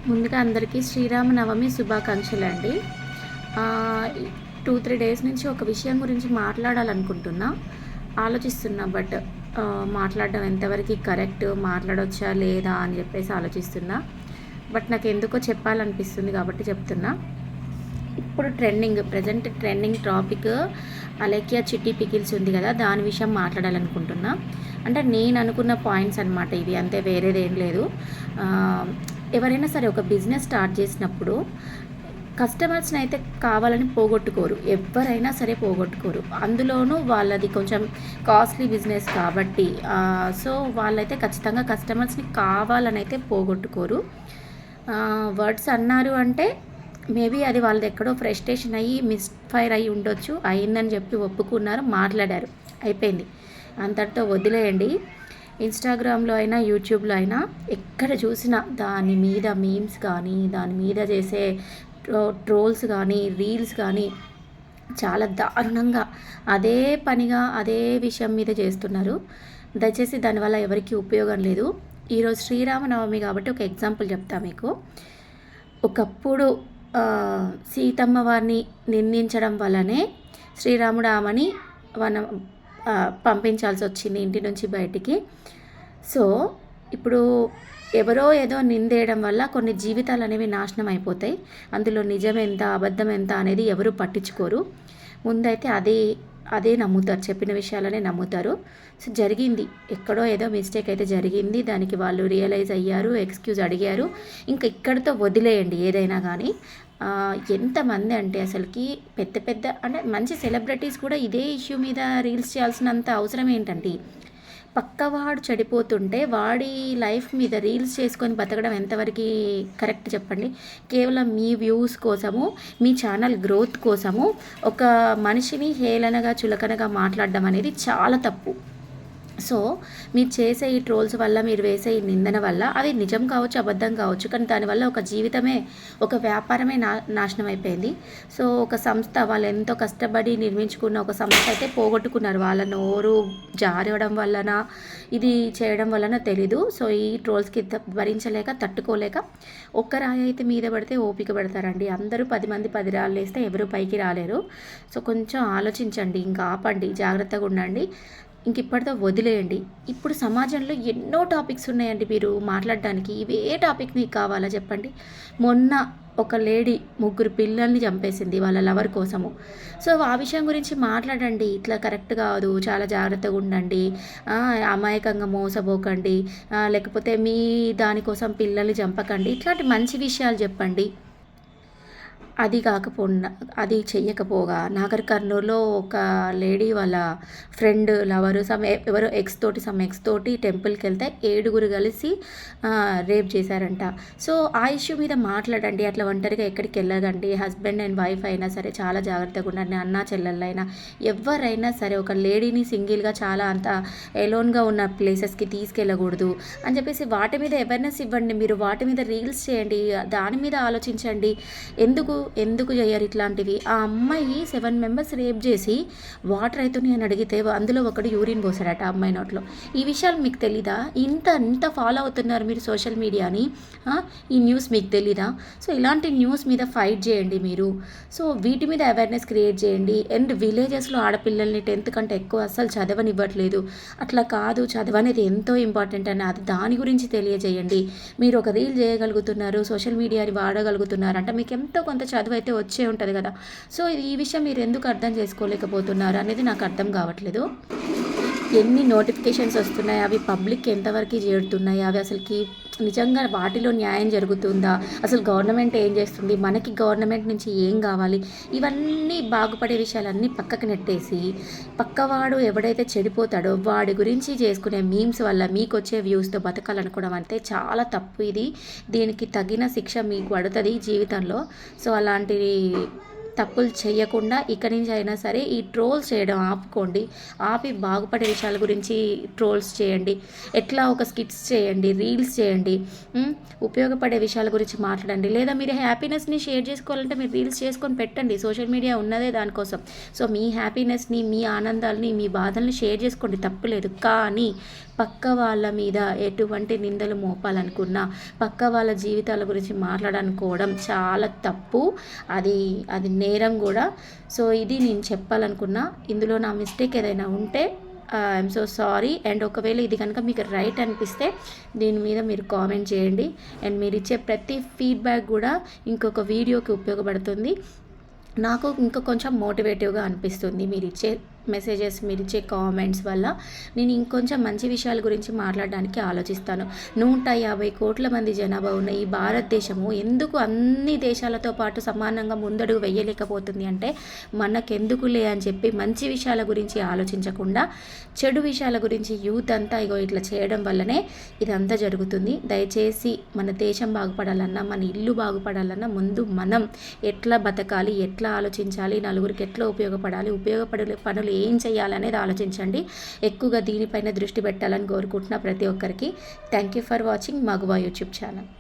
ముందుగా అందరికీ శ్రీరామనవమి శుభాకాంక్షలు అండి. 2-3 డేస్ నుంచి ఒక విషయం గురించి మాట్లాడాలనుకుంటున్నా, ఆలోచిస్తున్నా. బట్ మాట్లాడడం ఎంతవరకు కరెక్ట్, మాట్లాడొచ్చా లేదా అని చెప్పేసి ఆలోచిస్తున్నా. బట్ నాకు ఎందుకో చెప్పాలనిపిస్తుంది కాబట్టి చెప్తున్నా. ఇప్పుడు ప్రజెంట్ ట్రెండింగ్ టాపిక్ అలేఖ్య చిట్టి పికిల్స్ ఉంది కదా, దాని విషయం మాట్లాడాలనుకుంటున్నా. అంటే నేను అనుకున్న పాయింట్స్ అనమాట ఇవి, అంతే, వేరేదేం లేదు. ఎవరైనా సరే ఒక బిజినెస్ స్టార్ట్ చేసినప్పుడు కస్టమర్స్ని అయితే కావాలని పోగొట్టుకోరు, ఎవరైనా సరే పోగొట్టుకోరు. అందులోనూ వాళ్ళది కొంచెం కాస్ట్లీ బిజినెస్ కాబట్టి సో వాళ్ళైతే ఖచ్చితంగా కస్టమర్స్ని కావాలని అయితే పోగొట్టుకోరు. వర్డ్స్ అన్నారు అంటే మేబీ అది వాళ్ళది ఎక్కడో ఫ్రస్ట్రేషన్ అయ్యి మిస్ఫైర్ అయ్యి ఉండొచ్చు, అయిందని చెప్పి ఒప్పుకున్నారు, మాట్లాడారు, అయిపోయింది, అంతటితో వదిలేయండి. ఇన్స్టాగ్రామ్లో అయినా యూట్యూబ్లో అయినా ఎక్కడ చూసినా దాని మీద మీమ్స్ కానీ, దాని మీద చేసే ట్రోల్స్ కానీ, రీల్స్ కానీ చాలా దారుణంగా అదే పనిగా అదే విషయం మీద చేస్తున్నారు. దయచేసి దానివల్ల ఎవరికి ఉపయోగం లేదు. ఈరోజు శ్రీరామనవమి కాబట్టి ఒక ఎగ్జాంపుల్ చెప్తా మీకు. ఒకప్పుడు సీతమ్మ వారిని నిందించడం వల్లనే శ్రీరాముడు ఆమెని పంపించాల్సి వచ్చింది ఇంటి నుంచి బయటికి. సో ఇప్పుడు ఎవరో ఏదో నిందేయడం వల్ల కొన్ని జీవితాలు అనేవి నాశనం అయిపోతాయి. అందులో నిజం ఎంత అబద్ధం ఎంత అనేది ఎవరు పట్టించుకోరు. ముందైతే అదే నమ్ముతారు, చెప్పిన విషయాలనే నమ్ముతారు. సో జరిగింది, ఎక్కడో ఏదో మిస్టేక్ అయితే జరిగింది, దానికి వాళ్ళు రియలైజ్ అయ్యారు, ఎక్స్క్యూజ్ అడిగారు, ఇంకా ఇక్కడితో వదిలేయండి ఏదైనా కానీ. ఎంతమంది అంటే అసలుకి పెద్ద పెద్ద అంటే మంచి సెలబ్రిటీస్ కూడా ఇదే ఇష్యూ మీద రీల్స్ చేయాల్సినంత అవసరం ఏంటండి? పక్కవాడు చెడిపోతుంటే వాడి లైఫ్ మీద రీల్స్ చేసుకొని బతకడం ఎంతవరకు కరెక్ట్ చెప్పండి? కేవలం మీ వ్యూస్ కోసము, మీ ఛానల్ గ్రోత్ కోసము ఒక మనిషిని హేళనగా చులకనగా మాట్లాడడం అనేది చాలా తప్పు. సో మీరు చేసే ఈ ట్రోల్స్ వల్ల, మీరు వేసే ఈ నిందన వల్ల, అది నిజం కావచ్చు, అబద్ధం కావచ్చు, కానీ దానివల్ల ఒక జీవితమే, ఒక వ్యాపారమే నాశనం అయిపోయింది. సో ఒక సంస్థ, వాళ్ళు ఎంతో కష్టపడి నిర్మించుకున్న ఒక సంస్థ అయితే పోగొట్టుకున్నారు. వాళ్ళ నోరు జారడం వలన, ఇది చేయడం వలన తెలీదు. సో ఈ ట్రోల్స్కి భరించలేక, తట్టుకోలేక ఒక్క రాయి అయితే మీద పడితే ఓపిక పెడతారండి. అందరూ 10 మంది 10 రాళ్ళు వేస్తే ఎవరు పైకి రాలేరు. సో కొంచెం ఆలోచించండి, ఇంకా ఆపండి, జాగ్రత్తగా ఉండండి, ఇంక ఇప్పటితో వదిలేయండి. ఇప్పుడు సమాజంలో ఎన్నో టాపిక్స్ ఉన్నాయండి మీరు మాట్లాడడానికి. ఇవే టాపిక్ మీకు కావాలా చెప్పండి? మొన్న ఒక లేడీ 3 పిల్లల్ని చంపేసింది వాళ్ళ లవర్ కోసము. సో ఆ విషయం గురించి మాట్లాడండి. ఇట్లా కరెక్ట్ కాదు, చాలా జాగ్రత్తగా ఉండండి, అమాయకంగా మోసపోకండి, లేకపోతే మీ దానికోసం పిల్లల్ని చంపకండి, ఇట్లాంటి మంచి విషయాలు చెప్పండి. అది చెయ్యకపోగా నాగర్ కర్నూలులో ఒక లేడీ వాళ్ళ ఫ్రెండ్ లవరు ఎవరో ఎక్స్ తోటి టెంపుల్కి వెళ్తే 7 కలిసి రేప్ చేశారంట. సో ఆ ఇష్యూ మీద మాట్లాడండి. అట్లా ఒంటరిగా ఎక్కడికి వెళ్ళదండి. హస్బెండ్ అండ్ వైఫ్ అయినా సరే చాలా జాగ్రత్తగా ఉండండి. అన్నా చెల్లెళ్ళైనా ఎవరైనా సరే ఒక లేడీని సింగిల్గా చాలా అంత ఎలోన్గా ఉన్న ప్లేసెస్కి తీసుకెళ్ళకూడదు అని చెప్పేసి వాటి మీద అవేర్నెస్ ఇవ్వండి. మీరు వాటి మీద రీల్స్ చేయండి, దాని మీద ఆలోచించండి. ఎందుకు చేయరు ఇట్లాంటివి? ఆ అమ్మాయి 7 మెంబర్స్ రేప్ చేసి వాటర్ అవుతుంది అని అడిగితే అందులో ఒకడు యూరిన్ పోసాడట ఆ అమ్మాయి నోట్లో. ఈ విషయాలు మీకు తెలీదా? ఇంత ఫాలో అవుతున్నారు మీరు సోషల్ మీడియాని, ఈ న్యూస్ మీకు తెలీదా? సో ఇలాంటి న్యూస్ మీద ఫైట్ చేయండి మీరు. సో వీటి మీద అవేర్నెస్ క్రియేట్ చేయండి. అండ్ విలేజెస్లో ఆడపిల్లల్ని 10th కంటే ఎక్కువ అస్సలు చదవనివ్వట్లేదు. అట్లా కాదు, చదవనేది ఎంతో ఇంపార్టెంట్ అని అది దాని గురించి తెలియజేయండి. మీరు ఒక రీల్ చేయగలుగుతున్నారు, సోషల్ మీడియాని వాడగలుగుతున్నారు అంటే మీకు ఎంతో కొంత చదువు అయితే వచ్చే ఉంటుంది కదా. సో ఈ విషయం మీరు ఎందుకు అర్థం చేసుకోలేకపోతున్నారు అనేది నాకు అర్థం కావట్లేదు. ఎన్ని నోటిఫికేషన్స్ వస్తున్నాయి, అవి పబ్లిక్ ఎంతవరకు చేరుతున్నాయి, అవి అసలుకి నిజంగా వాటిలో న్యాయం జరుగుతుందా, అసలు గవర్నమెంట్ ఏం చేస్తుంది, మనకి గవర్నమెంట్ నుంచి ఏం కావాలి, ఇవన్నీ బాగుపడే విషయాలన్నీ పక్కకు నెట్టేసి పక్కవాడు ఎవడైతే చెడిపోతాడో వాడి గురించి చేసుకునే మీమ్స్ వల్ల మీకు వచ్చే వ్యూస్తో బతకాలనుకోవడం అంటే చాలా తప్పు. దీనికి తగిన శిక్ష మీకు పడుతుంది జీవితంలో. సో అలాంటి తప్పులు చేయకుండా ఇక్కడి నుంచి అయినా సరే ఈ ట్రోల్స్ చేయడం ఆపుకోండి. ఆపి బాగుపడే విషయాల గురించి ట్రోల్స్ చేయండి. ఎట్లా ఒక స్కిట్స్ చేయండి, రీల్స్ చేయండి, ఉపయోగపడే విషయాల గురించి మాట్లాడండి. లేదా మీరు హ్యాపీనెస్ని షేర్ చేసుకోవాలంటే మీరు రీల్స్ చేసుకొని పెట్టండి. సోషల్ మీడియా ఉన్నదే దానికోసం. సో మీ హ్యాపీనెస్ని, మీ ఆనందాలని, మీ బాధల్ని షేర్ చేసుకోండి, తప్పులేదు. కానీ పక్క వాళ్ళ మీద ఎటువంటి నిందలు మోపాలనుకున్నా, పక్క వాళ్ళ జీవితాల గురించి మాట్లాడనుకోవడం చాలా తప్పు. అది అది నేరం కూడా. సో ఇది నేను చెప్పాలనుకున్నా. ఇందులో నా మిస్టేక్ ఏదైనా ఉంటే ఐఎమ్ సో సారీ. అండ్ ఒకవేళ ఇది కనుక మీకు రైట్ అనిపిస్తే దీని మీద మీరు కామెంట్ చేయండి. అండ్ మీరు ఇచ్చే ప్రతి ఫీడ్బ్యాక్ కూడా ఇంకొక వీడియోకి ఉపయోగపడుతుంది. నాకు ఇంకా కొంచెం మోటివేటివ్గా అనిపిస్తుంది. మీరు ఇచ్చే మెసేజెస్, మీరు ఇచ్చే కామెంట్స్ వల్ల నేను ఇంకొంచెం మంచి విషయాల గురించి మాట్లాడడానికి ఆలోచిస్తాను. 150 కోట్ల మంది జనాభా ఉన్న ఈ భారతదేశము ఎందుకు అన్ని దేశాలతో పాటు సమానంగా ముందడుగు వేయలేకపోతుంది అంటే మనకెందుకులే అని చెప్పి మంచి విషయాల గురించి ఆలోచించకుండా చెడు విషయాల గురించి యూత్ అంతా ఇట్లా చేయడం వల్లనే ఇదంతా జరుగుతుంది. దయచేసి మన దేశం బాగుపడాలన్నా, మన ఇల్లు బాగుపడాలన్నా ముందు మనం ఎట్లా బతకాలి, ఎట్లా ఆలోచించాలి, నలుగురికి ఎట్లా ఉపయోగపడాలి, ఉపయోగపడే పనులు ఏం చేయాలనేది ఆలోచించండి. ఎక్కువగా దీనిపైన దృష్టి పెట్టాలని కోరుకుంటున్నా ప్రతి ఒక్కరికి. థ్యాంక్ యూ ఫర్ వాచింగ్ మగువా యూట్యూబ్ ఛానల్.